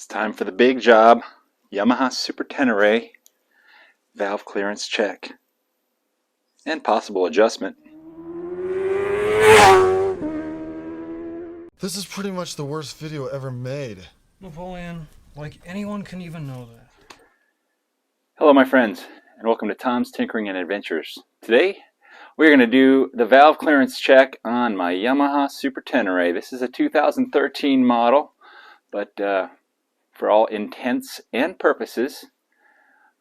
It's time for the big job, Yamaha Super Tenere valve clearance check and possible adjustment. This is pretty much the worst video ever made. Napoleon, like anyone can even know that. Hello my friends, and welcome to Tom's Tinkering and Adventures. Today we're going to do the valve clearance check on my Yamaha Super Tenere. This is a 2013 model, but for all intents and purposes,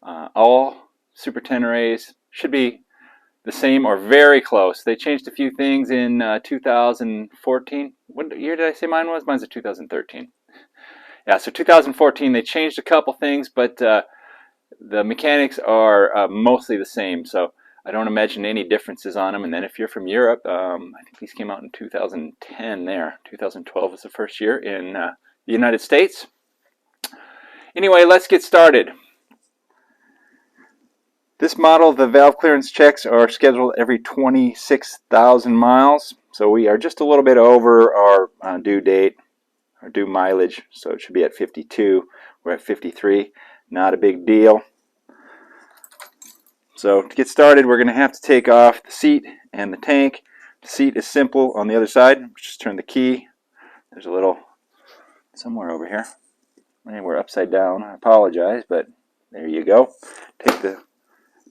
all Super Teneres should be the same or very close. They changed a few things in 2014. What year did I say mine was? Mine's a 2013. Yeah, so 2014 they changed a couple things, but the mechanics are mostly the same, so I don't imagine any differences on them. And then if you're from Europe, I think these came out in 2010 there. 2012 was the first year in the United States. Anyway, let's get started. This model, the valve clearance checks are scheduled every 26,000 miles. So we are just a little bit over our due date, our due mileage. So it should be at 52. We're at 53. Not a big deal. So to get started, we're going to have to take off the seat and the tank. The seat is simple on the other side. Just turn the key. There's a little somewhere over here. And we're upside down. I apologize, but there you go. Take the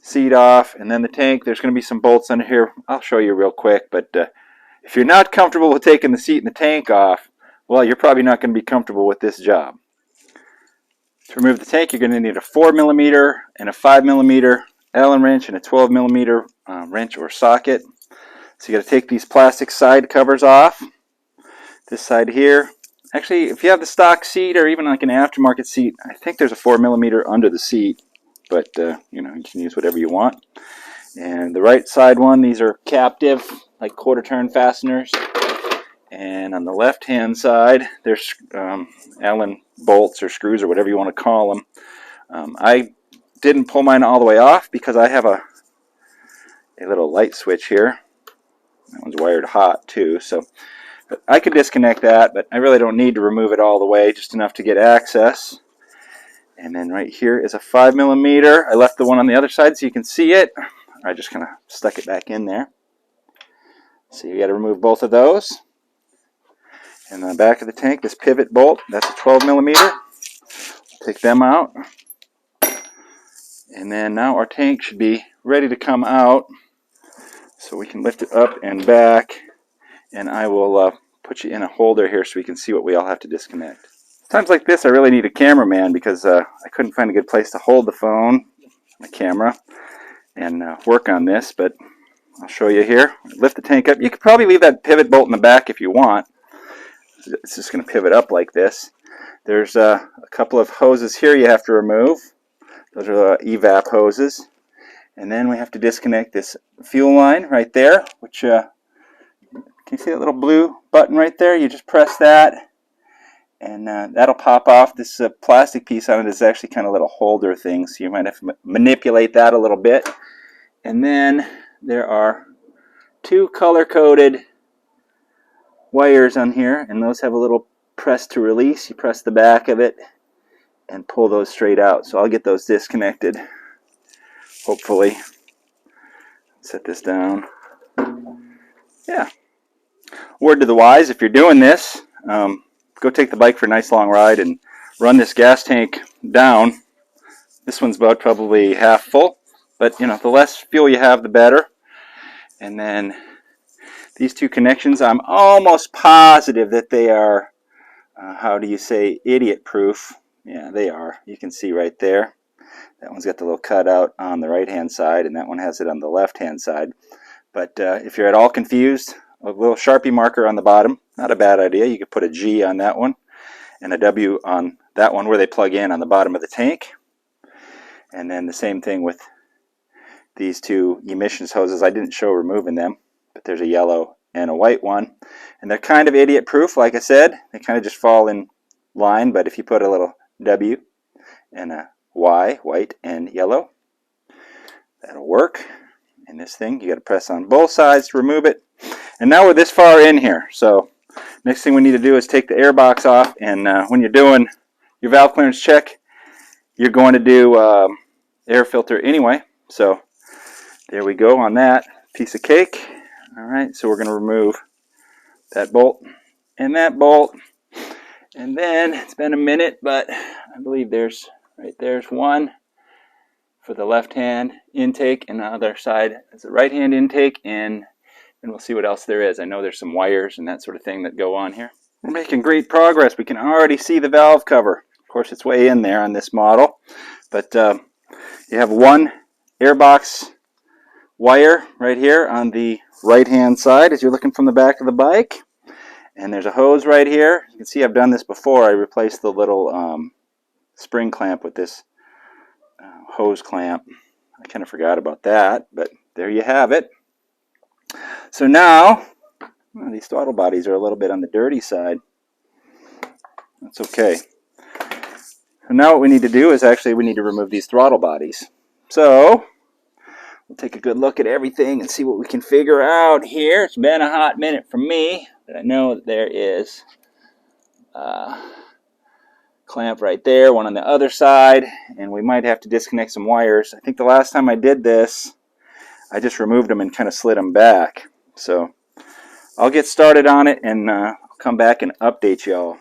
seat off, and then the tank. There's going to be some bolts under here. I'll show you real quick, but if you're not comfortable with taking the seat and the tank off, well, you're probably not going to be comfortable with this job. To remove the tank, you're going to need a 4mm and a 5mm Allen wrench and a 12mm wrench or socket. So you got to take these plastic side covers off. This side here. Actually, if you have the stock seat or even like an aftermarket seat, I think there's a 4mm under the seat, but you know, you can use whatever you want. And the right side one, these are captive, like quarter turn fasteners. And on the left hand side, there's Allen bolts or screws or whatever you want to call them. I didn't pull mine all the way off because I have a little light switch here. That one's wired hot too, so but I could disconnect that, but I really don't need to remove it all the way, just enough to get access. And then right here is a 5mm. I left the one on the other side so you can see it. I just kind of stuck it back in there. So you got to remove both of those. And the back of the tank, this pivot bolt, that's a 12mm. Take them out. And then now our tank should be ready to come out. So we can lift it up and back. And I will put you in a holder here so we can see what we all have to disconnect. Times like this I really need a cameraman because I couldn't find a good place to hold the phone, the camera, and work on this, but I'll show you here. Lift the tank up. You could probably leave that pivot bolt in the back if you want. It's just going to pivot up like this. There's a couple of hoses here you have to remove. Those are evap hoses. And then we have to disconnect this fuel line right there, which can you see that little blue button right there? You just press that, and that'll pop off. This plastic piece on it is actually kind of a little holder thing, so you might have to manipulate that a little bit. And then there are two color-coded wires on here, and those have a little press to release. You press the back of it and pull those straight out. So I'll get those disconnected, hopefully. Set this down. Yeah. Word to the wise, if you're doing this, go take the bike for a nice long ride and run this gas tank down. This one's about probably half full, but you know, the less fuel you have, the better. And then these two connections, I'm almost positive that they are, how do you say, idiot proof. Yeah, they are. You can see right there. That one's got the little cutout on the right hand side, and that one has it on the left hand side. But if you're at all confused, a little Sharpie marker on the bottom, not a bad idea. You could put a G on that one and a W on that one where they plug in on the bottom of the tank. And then the same thing with these two emissions hoses. I didn't show removing them, but there's a yellow and a white one. And they're kind of idiot proof, like I said. They kind of just fall in line, but if you put a little W and a Y, white and yellow, that'll work. And this thing, you got to press on both sides to remove it. And now we're this far in here, so next thing we need to do is take the air box off, and when you're doing your valve clearance check, you're going to do air filter anyway. So there we go on that piece of cake. All right, so we're going to remove that bolt and that bolt. And then it's been a minute, but I believe there's one for the left hand intake, and the other side is the right hand intake, and we'll see what else there is. I know there's some wires and that sort of thing that go on here. We're making great progress. We can already see the valve cover. Of course, it's way in there on this model, but you have one airbox wire right here on the right hand side as you're looking from the back of the bike. And there's a hose right here. You can see I've done this before. I replaced the little spring clamp with this hose clamp. I kind of forgot about that, but there you have it. So now, well, these throttle bodies are a little bit on the dirty side. That's okay. So now what we need to do is actually we need to remove these throttle bodies. So we'll take a good look at everything and see what we can figure out here. It's been a hot minute for me, but I know that there is a clamp right there, one on the other side, and we might have to disconnect some wires. I think the last time I did this, I just removed them and kind of slid them back. So I'll get started on it and I'll come back and update y'all.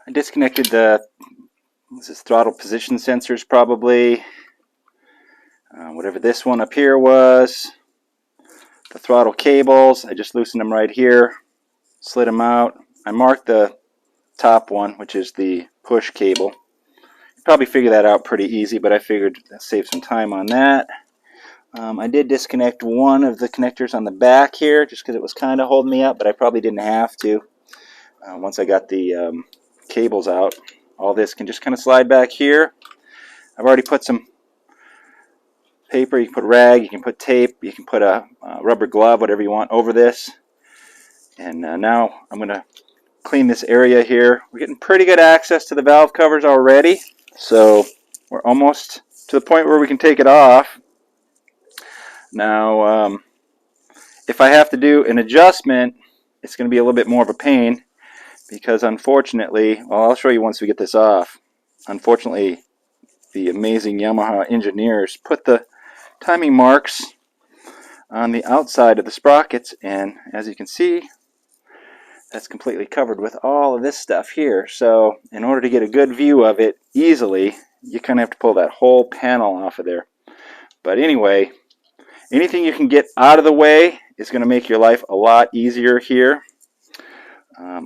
I disconnected this is throttle position sensors probably. Whatever this one up here was. The throttle cables, I just loosened them right here, slid them out. I marked the top one, which is the push cable. You probably figure that out pretty easy, but I figured I'd save some time on that. I did disconnect one of the connectors on the back here just because it was kind of holding me up, but I probably didn't have to. Once I got the cables out, all this can just kind of slide back here. I've already put some paper, you can put rag, you can put tape, you can put a rubber glove, whatever you want over this. And now I'm going to clean this area here. We're getting pretty good access to the valve covers already, so we're almost to the point where we can take it off. Now if I have to do an adjustment, it's going to be a little bit more of a pain because unfortunately, well, I'll show you once we get this off. Unfortunately, the amazing Yamaha engineers put the timing marks on the outside of the sprockets, and as you can see, that's completely covered with all of this stuff here. So in order to get a good view of it easily, you kind of have to pull that whole panel off of there. But anyway, anything you can get out of the way is going to make your life a lot easier here.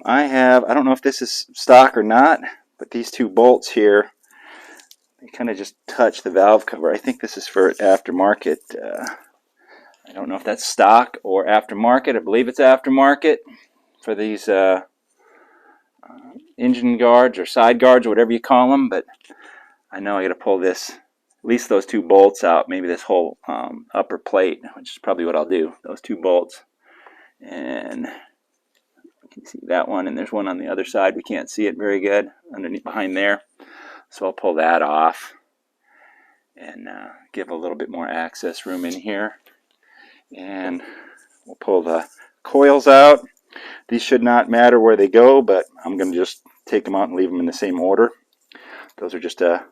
I don't know if this is stock or not, but these two bolts here, they kind of just touch the valve cover. I think this is for aftermarket. I don't know if that's stock or aftermarket. I believe it's aftermarket for these engine guards or side guards or whatever you call them. But I know I got to pull this, at least those two bolts out, maybe this whole upper plate, which is probably what I'll do, those two bolts. And you can see that one, and there's one on the other side. We can't see it very good underneath behind there. So I'll pull that off and give a little bit more access room in here. And we'll pull the coils out. These should not matter where they go, but I'm going to just take them out and leave them in the same order. Those are just a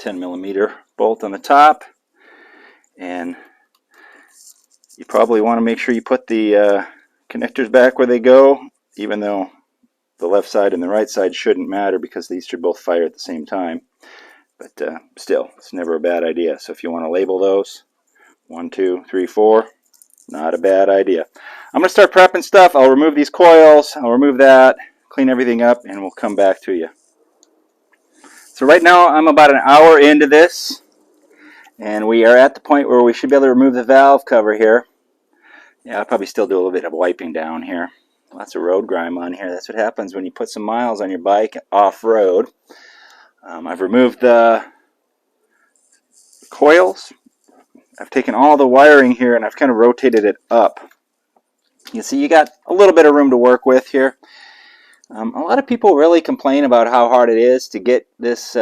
10mm bolt on the top, and you probably want to make sure you put the connectors back where they go, even though the left side and the right side shouldn't matter because these should both fire at the same time. But still, it's never a bad idea. So if you want to label those 1, 2, 3, 4, not a bad idea. I'm going to start prepping stuff. I'll remove these coils, I'll remove that, clean everything up, and we'll come back to you. So right now I'm about an hour into this, and we are at the point where we should be able to remove the valve cover here. Yeah, I'll probably still do a little bit of wiping down here. Lots of road grime on here. That's what happens when you put some miles on your bike off-road. I've removed the coils. I've taken all the wiring here and I've kind of rotated it up. You see, you got a little bit of room to work with here. A lot of people really complain about how hard it is to get this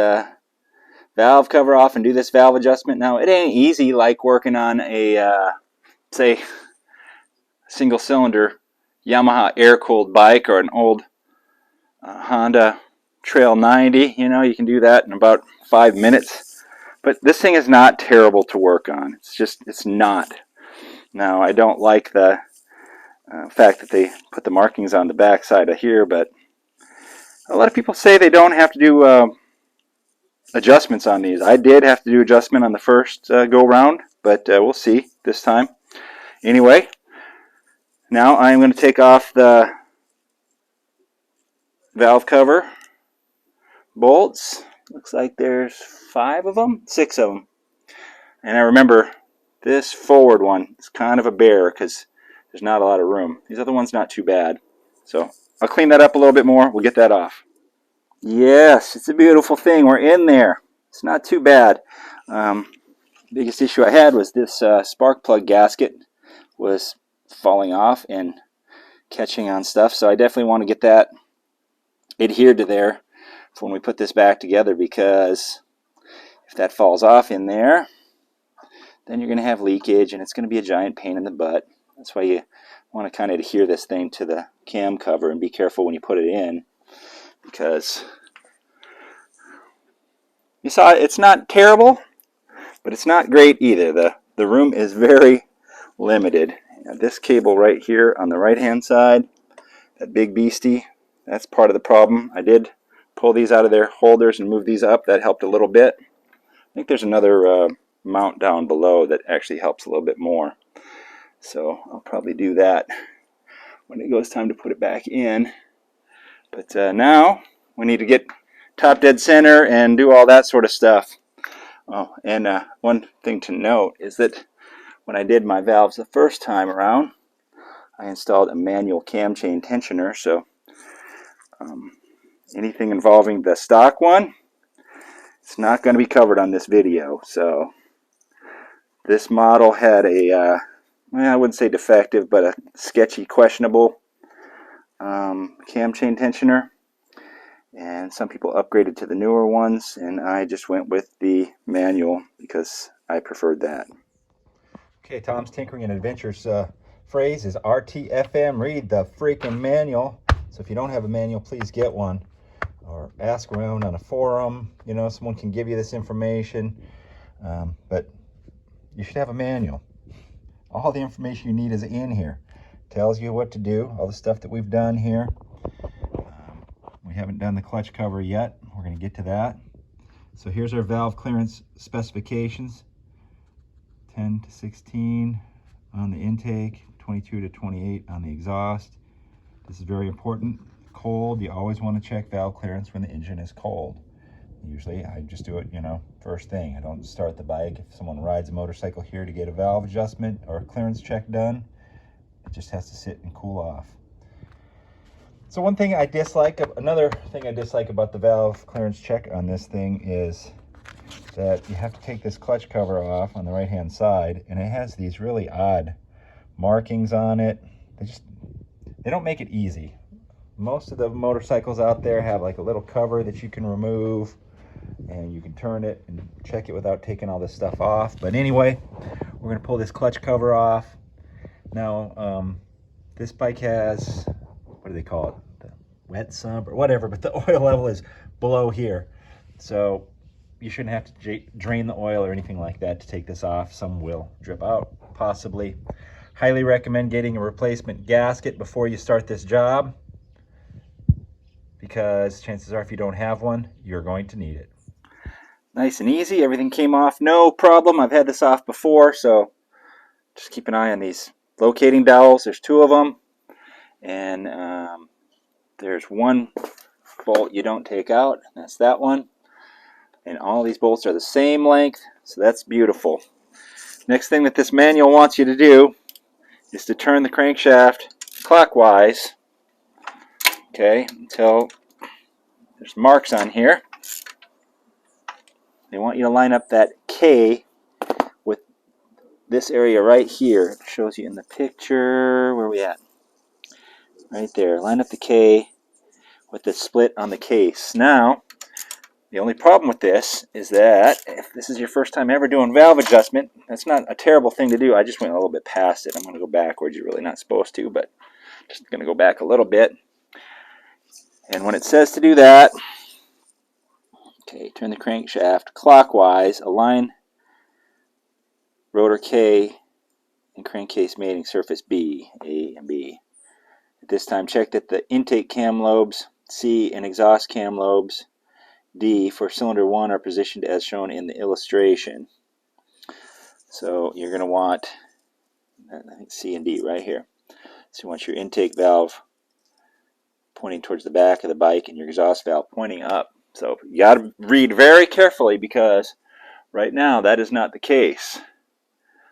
valve cover off and do this valve adjustment. Now, it ain't easy like working on a, say, single-cylinder Yamaha air-cooled bike or an old Honda Trail 90. You know, you can do that in about 5 minutes. But this thing is not terrible to work on. It's not. Now, I don't like the fact that they put the markings on the back side of here, but a lot of people say they don't have to do adjustments on these. I did have to do adjustment on the first go round, but we'll see this time. Anyway, now I'm going to take off the valve cover bolts. Looks like there's 5 of them, 6 of them. And I remember this forward one is kind of a bear because there's not a lot of room. These other ones not too bad. So I'll clean that up a little bit more. We'll get that off. Yes, it's a beautiful thing. We're in there. It's not too bad. Biggest issue I had was this spark plug gasket was falling off and catching on stuff. So I definitely want to get that adhered to there for when we put this back together, because if that falls off in there, then you're going to have leakage and it's going to be a giant pain in the butt. That's why you want to kind of adhere this thing to the cam cover and be careful when you put it in, because you saw it's not terrible, but it's not great either. The room is very limited. This cable right here on the right hand side, that big beastie, that's part of the problem. I did pull these out of their holders and move these up. That helped a little bit. I think there's another mount down below that actually helps a little bit more. So I'll probably do that when it goes time to put it back in. But now we need to get top dead center and do all that sort of stuff. Oh, and one thing to note is that when I did my valves the first time around, I installed a manual cam chain tensioner. So anything involving the stock one, it's not going to be covered on this video. So this model had a, well, I wouldn't say defective, but a sketchy, questionable cam chain tensioner. And some people upgraded to the newer ones, and I just went with the manual because I preferred that. Okay, Tom's Tinkering and Adventures phrase is RTFM, read the freaking manual. So if you don't have a manual, please get one. Or ask around on a forum. You know, someone can give you this information. But you should have a manual. All the information you need is in here. Tells you what to do, all the stuff that we've done here. We haven't done the clutch cover yet. We're going to get to that. So here's our valve clearance specifications. 10 to 16 on the intake, 22 to 28 on the exhaust. This is very important. Cold, you always want to check valve clearance when the engine is cold. Usually I just do it, you know, first thing. I don't start the bike. If someone rides a motorcycle here to get a valve adjustment or a clearance check done, it just has to sit and cool off. So one thing I dislike, another thing I dislike about the valve clearance check on this thing is that you have to take this clutch cover off on the right hand side, and it has these really odd markings on it. They don't make it easy. Most of the motorcycles out there have like a little cover that you can remove, and you can turn it and check it without taking all this stuff off. But anyway, we're going to pull this clutch cover off. Now, this bike has, what do they call it? The wet sump or whatever, but the oil level is below here. So you shouldn't have to drain the oil or anything like that to take this off. Some will drip out, possibly. Highly recommend getting a replacement gasket before you start this job, because chances are if you don't have one, you're going to need it. Nice and easy. Everything came off, no problem. I've had this off before, so just keep an eye on these locating dowels. There's 2 of them, and there's one bolt you don't take out. That's that one. And all these bolts are the same length, so that's beautiful. Next thing that this manual wants you to do is to turn the crankshaft clockwise, okay, until there's marks on here. They want you to line up that K with this area right here. It shows you in the picture. Where are we at? Right there. Line up the K with the split on the case. Now, the only problem with this is that if this is your first time ever doing valve adjustment, that's not a terrible thing to do. I just went a little bit past it. I'm going to go backwards. You're really not supposed to, but just going to go back a little bit. And when it says to do that, okay, turn the crankshaft clockwise, align rotor K and crankcase mating surface B, A and B. At this time, check that the intake cam lobes, C, and exhaust cam lobes, D, for cylinder 1 are positioned as shown in the illustration. So you're going to want, I think, C and D right here. So you want your intake valve pointing towards the back of the bike and your exhaust valve pointing up. So you got to read very carefully because right now that is not the case.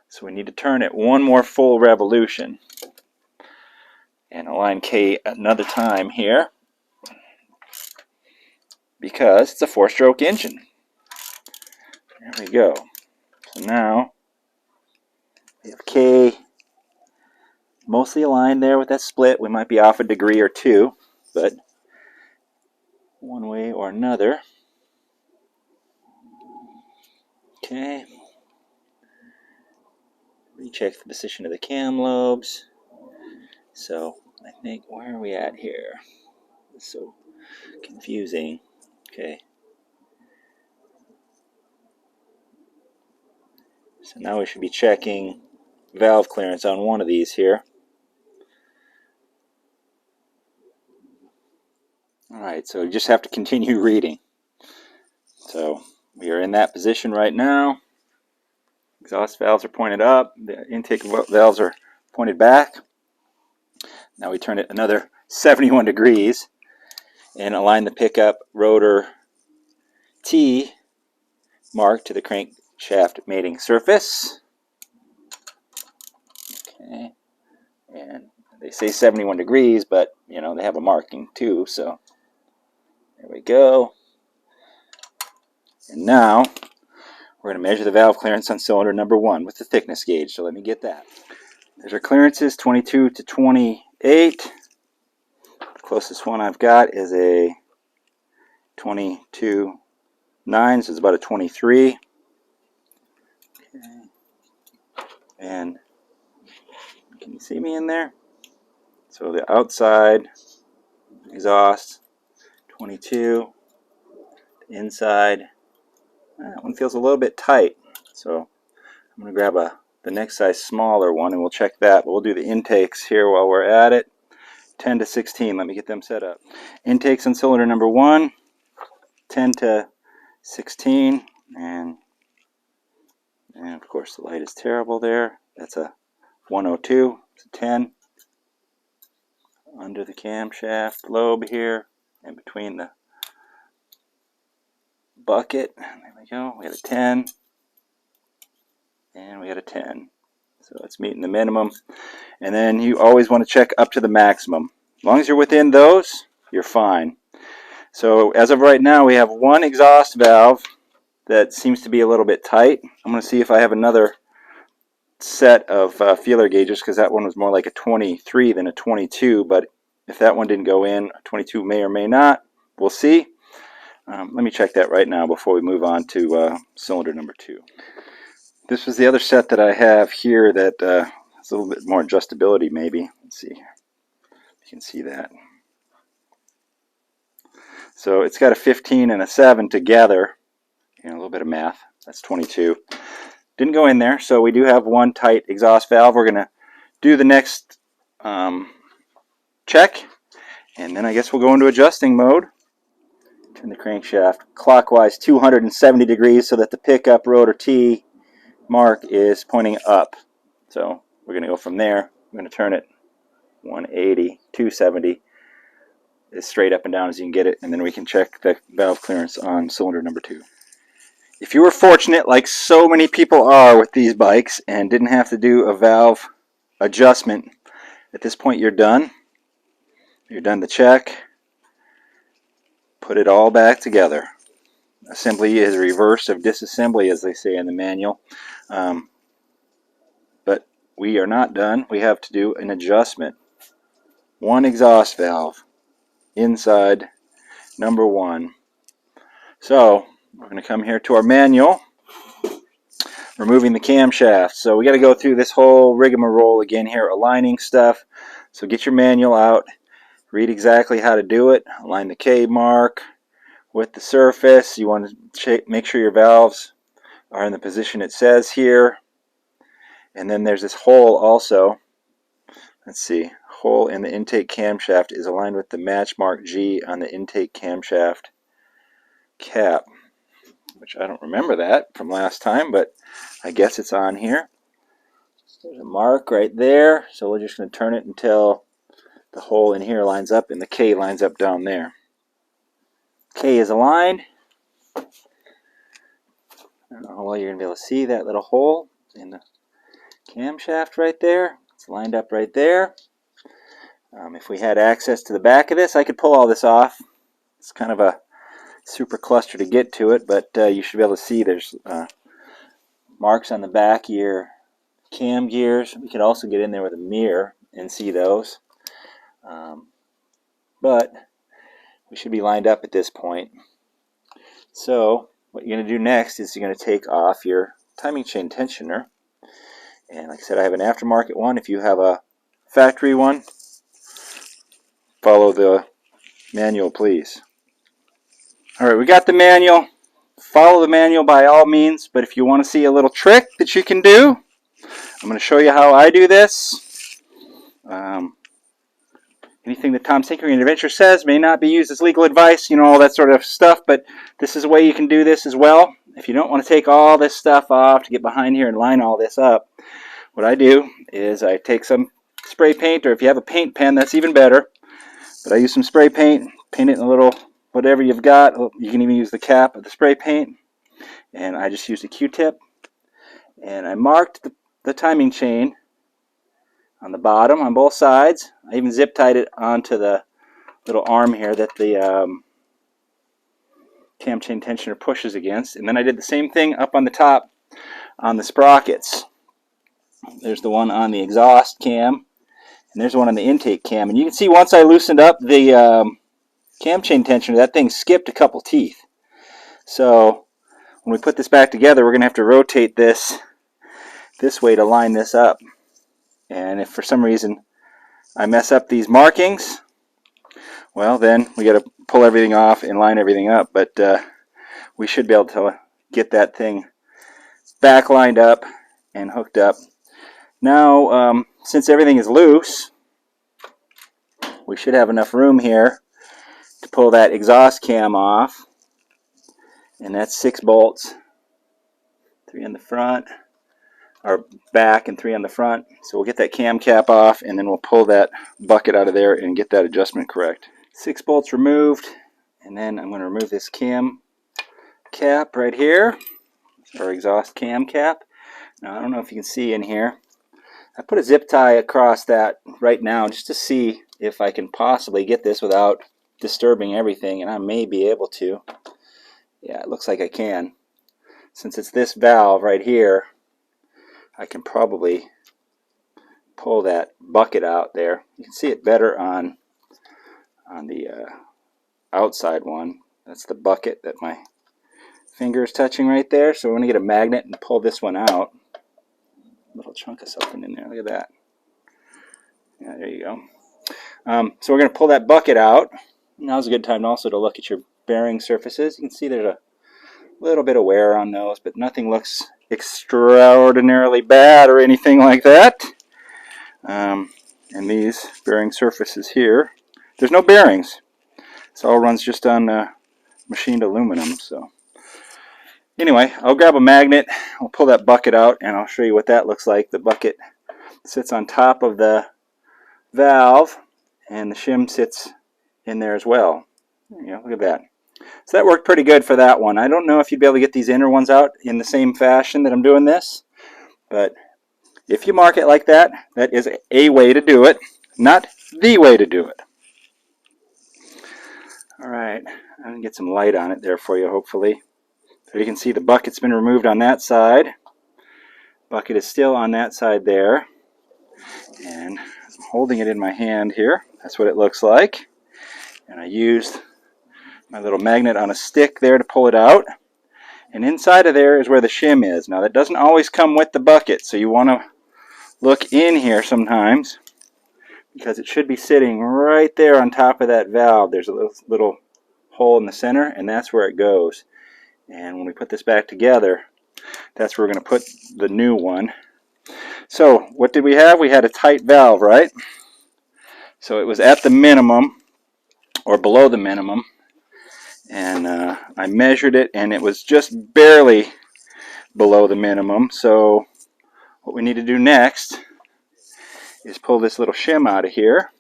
So we need to turn it one more full revolution and align K another time here because it's a 4-stroke engine. There we go. So now we have K mostly aligned there with that split. We might be off a degree or two, but one way or another. Okay. Recheck the position of the cam lobes. So I think, where are we at here? It's so confusing. Okay. So now we should be checking valve clearance on one of these here. Alright, so you just have to continue reading. So we are in that position right now. Exhaust valves are pointed up. The intake valves are pointed back. Now we turn it another 71 degrees and align the pickup rotor T mark to the crankshaft mating surface. Okay. And they say 71 degrees, but you know they have a marking too, so there we go. And now we're going to measure the valve clearance on cylinder number 1 with the thickness gauge. So let me get that. There's our clearances, 22 to 28. The closest one I've got is a 22.9, so it's about a 23. Okay. And can you see me in there? So the outside exhaust, 22. The inside, that one feels a little bit tight. So I'm going to grab the next size smaller one and we'll check that. But we'll do the intakes here while we're at it. 10 to 16. Let me get them set up. Intakes on cylinder number 1, 10 to 16. And of course the light is terrible there. That's a 102. It's a 10. Under the camshaft lobe here and between the bucket. There we go. We got a 10. And we got a 10. So it's meeting the minimum. And then you always want to check up to the maximum. As long as you're within those, you're fine. So as of right now, we have one exhaust valve that seems to be a little bit tight. I'm going to see if I have another set of feeler gauges because that one was more like a 23 than a 22. But if that one didn't go in, a 22 may or may not. We'll see. Let me check that right now before we move on to cylinder number 2. This was the other set that I have here that has a little bit more adjustability maybe. Let's see. You can see that. So it's got a 15 and a 7 together. You know, a little bit of math. That's 22. Didn't go in there, so we do have one tight exhaust valve. We're going to do the next check, and then I guess we'll go into adjusting mode. Turn the crankshaft clockwise 270 degrees so that the pickup rotor T mark is pointing up. So we're going to go from there. I'm going to turn it 180, 270, as straight up and down as you can get it, and then we can check the valve clearance on cylinder number 2. If you were fortunate, like so many people are with these bikes, and didn't have to do a valve adjustment, at this point you're done. You're done the check. Put it all back together. Assembly is reverse of disassembly, as they say in the manual. But we are not done. We have to do an adjustment. One exhaust valve inside number 1. So we're going to come here to our manual, removing the camshaft. So we got to go through this whole rigmarole again here, aligning stuff. So get your manual out, read exactly how to do it. Align the K mark with the surface. You want to make sure your valves are in the position it says here. And then there's this hole also. Let's see. Hole in the intake camshaft is aligned with the match mark G on the intake camshaft cap, which I don't remember that from last time, but I guess it's on here. There's a mark right there, so we're just going to turn it until the hole in here lines up and the K lines up down there. K is aligned. I don't know how well you're going to be able to see that little hole in the camshaft right there. It's lined up right there. If we had access to the back of this, I could pull all this off. It's kind of a super cluster to get to it, but you should be able to see there's marks on the back of your cam gears. We could also get in there with a mirror and see those. But we should be lined up at this point. So what you're going to do next is you're going to take off your timing chain tensioner. And like I said, I have an aftermarket one. If you have a factory one, follow the manual, please. Alright, we got the manual. Follow the manual by all means, but if you want to see a little trick that you can do, I'm going to show you how I do this. Anything that Tom's Tinkering Adventure says may not be used as legal advice, you know, all that sort of stuff, but this is a way you can do this as well. If you don't want to take all this stuff off to get behind here and line all this up, what I do is I take some spray paint, or if you have a paint pen, that's even better. But I use some spray paint, paint it in a little whatever you've got. You can even use the cap of the spray paint. And I just used a Q-tip. And I marked the timing chain on the bottom on both sides. I even zip tied it onto the little arm here that the cam chain tensioner pushes against. And then I did the same thing up on the top on the sprockets. There's the one on the exhaust cam, and there's one on the intake cam. And you can see once I loosened up the cam chain tensioner, that thing skipped a couple teeth. So when we put this back together, we're going to have to rotate this way to line this up. And if for some reason I mess up these markings, well, then we got to pull everything off and line everything up. But we should be able to get that thing back lined up and hooked up. Now, since everything is loose, we should have enough room here to pull that exhaust cam off. And that's 6 bolts, 3 in the front, or back, and 3 on the front. So we'll get that cam cap off, and then we'll pull that bucket out of there and get that adjustment correct. 6 bolts removed, and then I'm going to remove this cam cap right here, or exhaust cam cap. Now I don't know if you can see in here. I put a zip tie across that right now just to see if I can possibly get this without disturbing everything, and I may be able to. Yeah, it looks like I can. Since it's this valve right here, I can probably pull that bucket out there. You can see it better on the outside one. That's the bucket that my finger is touching right there. So we're going to get a magnet and pull this one out. A little chunk of something in there. Look at that. Yeah, there you go. So we're going to pull that bucket out. Now's a good time also to look at your bearing surfaces. You can see there's a little bit of wear on those, but nothing looks extraordinarily bad or anything like that. And these bearing surfaces here, there's no bearings. This all runs just on machined aluminum. So anyway, I'll grab a magnet, I'll pull that bucket out, and I'll show you what that looks like. The bucket sits on top of the valve, and the shim sits in there as well. You know, look at that. So that worked pretty good for that one. I don't know if you'd be able to get these inner ones out in the same fashion that I'm doing this, but if you mark it like that, that is a way to do it, not the way to do it. Alright, I'm going to get some light on it there for you, hopefully. So you can see the bucket's been removed on that side. Bucket is still on that side there. And I'm holding it in my hand here. That's what it looks like. And I used my little magnet on a stick there to pull it out. And inside of there is where the shim is. Now that doesn't always come with the bucket, so you want to look in here sometimes because it should be sitting right there on top of that valve. There's a little hole in the center, and that's where it goes. And when we put this back together, that's where we're going to put the new one. So what did we have? We had a tight valve, right? So it was at the minimum or below the minimum, and I measured it, and it was just barely below the minimum. So what we need to do next is pull this little shim out of here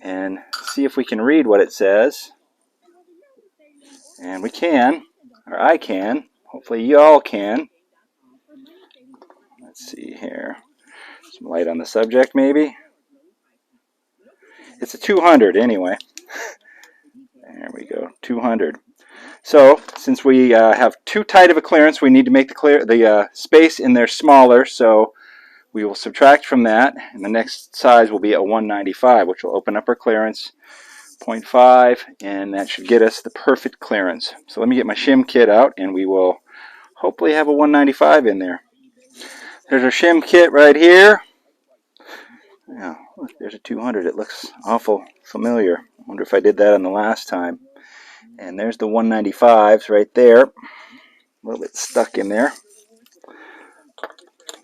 and see if we can read what it says. And we can, or I can. Hopefully you all can. Let's see here. Some light on the subject maybe. It's a 200 anyway. There we go, 200. So since we have too tight of a clearance, we need to make the space in there smaller. So we will subtract from that, and the next size will be a 195, which will open up our clearance 0.5, and that should get us the perfect clearance. So let me get my shim kit out, and we will hopefully have a 195 in there. There's our shim kit right here. Yeah, look, there's a 200. It looks awful familiar. I wonder if I did that on the last time. And there's the 195s right there. A little bit stuck in there.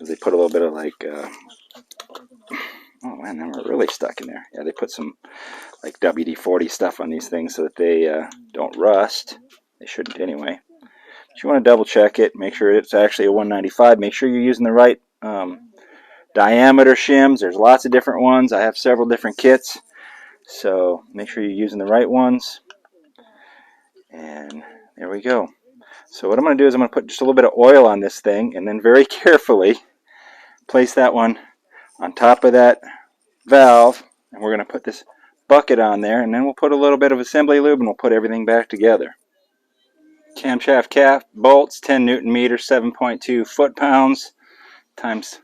They put a little bit of like, oh man, they were really stuck in there. Yeah, they put some like WD-40 stuff on these things so that they don't rust. They shouldn't anyway. But you want to double check it, make sure it's actually a 195. Make sure you're using the right diameter shims. There's lots of different ones. I have several different kits, so make sure you're using the right ones. And there we go. So what I'm going to do is I'm going to put just a little bit of oil on this thing, and then very carefully place that one on top of that valve, and we're going to put this bucket on there, and then we'll put a little bit of assembly lube, and we'll put everything back together. Camshaft cap bolts, 10 Newton meters, 7.2 foot-pounds times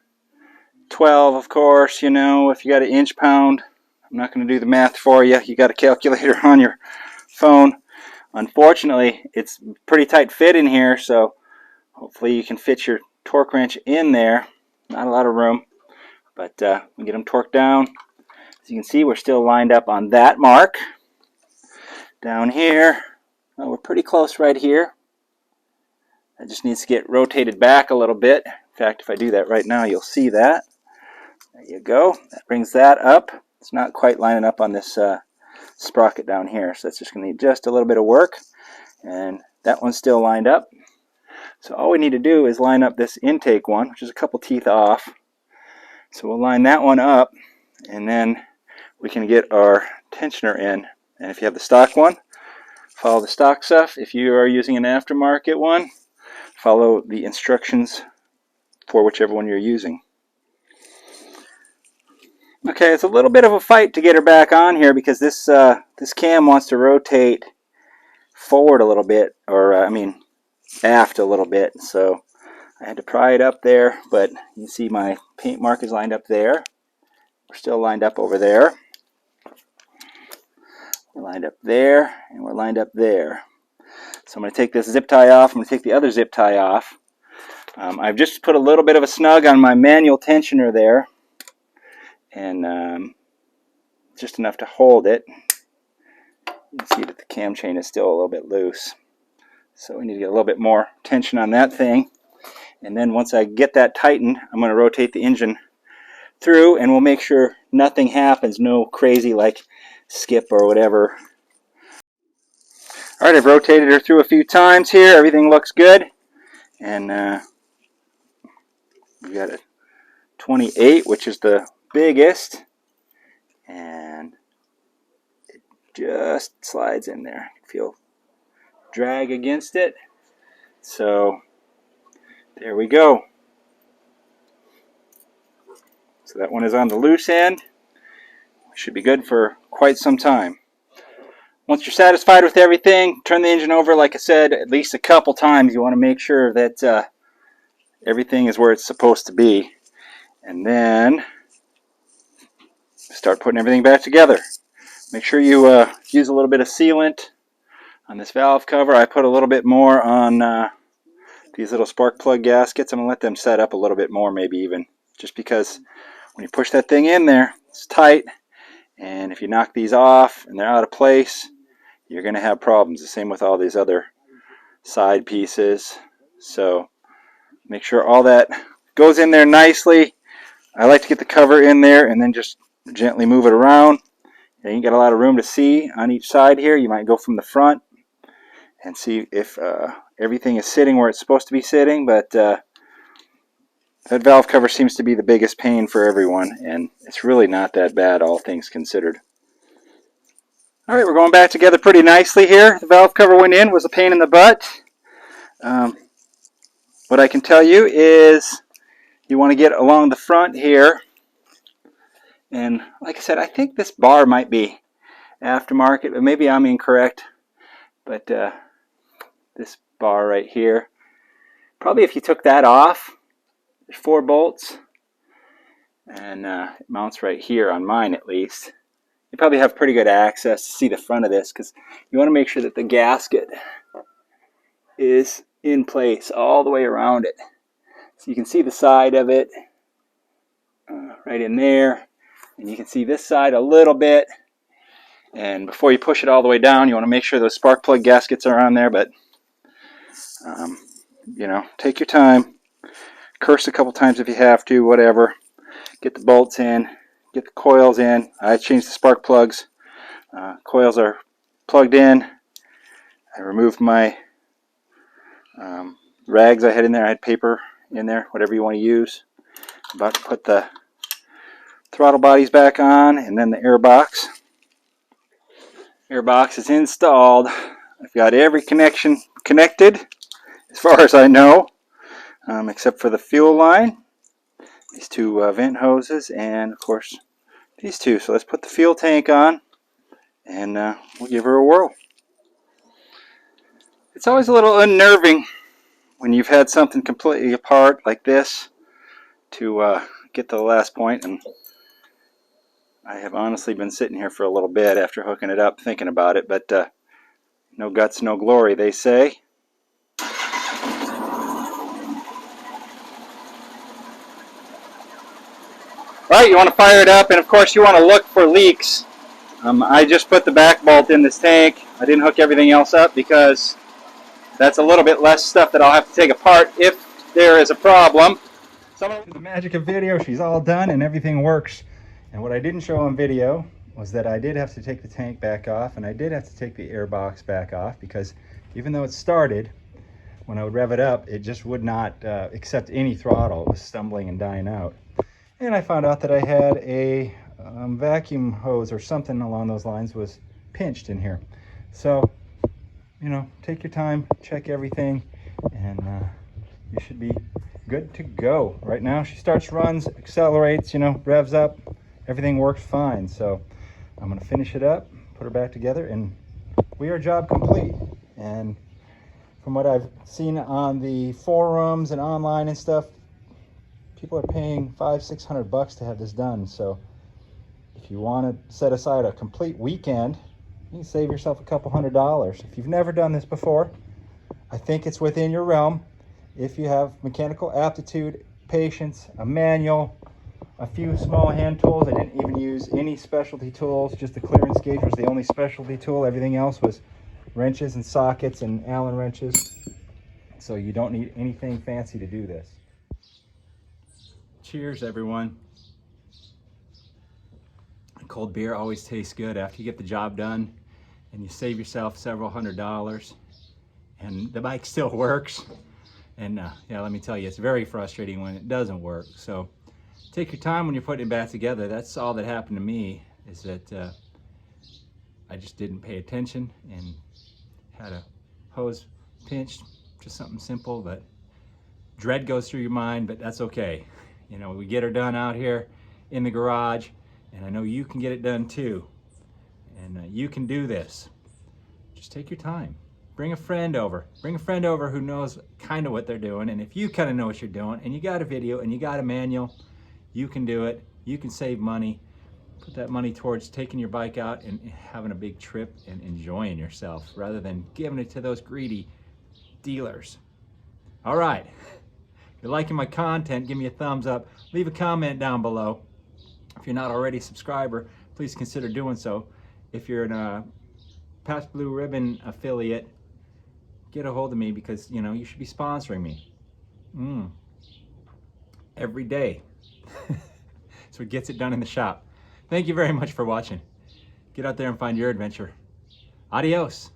12, of course. You know, if you got an inch pound, I'm not going to do the math for you. You got a calculator on your phone. Unfortunately, it's pretty tight fit in here, so hopefully you can fit your torque wrench in there. Not a lot of room, but we get them torqued down. As you can see, we're still lined up on that mark. Down here, well, we're pretty close right here. It just needs to get rotated back a little bit. In fact, if I do that right now, you'll see that. There you go. That brings that up. It's not quite lining up on this sprocket down here, so that's just going to need just a little bit of work. And that one's still lined up. So all we need to do is line up this intake one, which is a couple teeth off. So we'll line that one up, and then we can get our tensioner in. And if you have the stock one, follow the stock stuff. If you are using an aftermarket one, follow the instructions for whichever one you're using. Okay, it's a little bit of a fight to get her back on here because this this cam wants to rotate forward a little bit, or I mean aft a little bit. So I had to pry it up there, but you see my paint mark is lined up there. We're still lined up over there. We're lined up there, and we're lined up there. So I'm going to take this zip tie off. I'm going to take the other zip tie off. I've just put a little bit of a snug on my manual tensioner there, and just enough to hold it. You can see that the cam chain is still a little bit loose. So we need to get a little bit more tension on that thing. And then once I get that tightened, I'm going to rotate the engine through, and we'll make sure nothing happens, no crazy like skip or whatever. Alright, I've rotated her through a few times here. Everything looks good. And we've got a 28, which is the biggest. And it just slides in there. You can feel drag against it. So there we go. So that one is on the loose end. Should be good for quite some time. Once you're satisfied with everything, turn the engine over, like I said, at least a couple times. You want to make sure that everything is where it's supposed to be. And then start putting everything back together. Make sure you use a little bit of sealant on this valve cover. I put a little bit more on these little spark plug gaskets. I'm going to let them set up a little bit more, maybe even. Just because when you push that thing in there, It's tight, and if you knock these off and they're out of place, you're going to have problems. The same with all these other side pieces. So make sure all that goes in there nicely. I like to get the cover in there and then just gently move it around. You ain't got a lot of room to see on each side here. You might go from the front and see if everything is sitting where it's supposed to be sitting, but that valve cover seems to be the biggest pain for everyone, and it's really not that bad, all things considered. Alright, we're going back together pretty nicely here. The valve cover went in, was a pain in the butt. What I can tell you is you want to get along the front here, and like I said, I think this bar might be aftermarket, but maybe I'm incorrect. But this bar right here, probably if you took that off, there's 4 bolts, and it mounts right here on mine at least. You probably have pretty good access to see the front of this, because you want to make sure that the gasket is in place all the way around it. So you can see the side of it right in there, and you can see this side a little bit. And before you push it all the way down, you want to make sure those spark plug gaskets are on there, but you know, take your time. Curse a couple times if you have to, whatever. Get the bolts in, get the coils in. I changed the spark plugs. Coils are plugged in. I removed my rags I had in there. I had paper in there, whatever you want to use. I'm about to put the throttle bodies back on, and then the air box. Air box is installed. I've got every connection connected, as far as I know, except for the fuel line, these 2 vent hoses, and of course these 2. So let's put the fuel tank on, and we'll give her a whirl. It's always a little unnerving when you've had something completely apart like this to get to the last point, and I have honestly been sitting here for a little bit after hooking it up thinking about it, but no guts, no glory, they say. Alright, you want to fire it up, and of course you want to look for leaks. I just put the back bolt in this tank. I didn't hook everything else up because that's a little bit less stuff that I'll have to take apart if there is a problem. The magic of video, she's all done and everything works. And what I didn't show on video was that I did have to take the tank back off, and I did have to take the air box back off, because even though it started, when I would rev it up, it just would not accept any throttle. It was stumbling and dying out. And I found out that I had a vacuum hose or something along those lines was pinched in here. So, you know, take your time, check everything, and you should be good to go. Right now she starts, runs, accelerates, you know, revs up, everything works fine. So I'm going to finish it up, put her back together, and we are job complete. And from what I've seen on the forums and online and stuff, people are paying $500-600 to have this done. So if you want to set aside a complete weekend, you can save yourself a couple $100. If you've never done this before, I think it's within your realm. If you have mechanical aptitude, patience, a manual, a few small hand tools. I didn't even use any specialty tools, just the clearance gauge was the only specialty tool. Everything else was wrenches and sockets and Allen wrenches. So you don't need anything fancy to do this. Cheers, everyone. Cold beer always tastes good after you get the job done and you save yourself several $100s, and the bike still works. And yeah, let me tell you, it's very frustrating when it doesn't work. So take your time when you're putting it back together. That's all that happened to me, is that I just didn't pay attention and had a hose pinched. Just something simple, but dread goes through your mind, but that's okay. You know, we get her done out here in the garage, and I know you can get it done too. And you can do this. Just take your time. Bring a friend over. Bring a friend over who knows kind of what they're doing. And if you kind of know what you're doing, and you got a video, and you got a manual, you can do it. You can save money. Put that money towards taking your bike out and having a big trip and enjoying yourself, rather than giving it to those greedy dealers. All right. If you're liking my content, give me a thumbs up. Leave a comment down below. If you're not already a subscriber, please consider doing so. If you're a Pabst Blue Ribbon affiliate, get a hold of me, because you know you should be sponsoring me every day. So it gets it done in the shop. Thank you very much for watching. Get out there and find your adventure. Adios.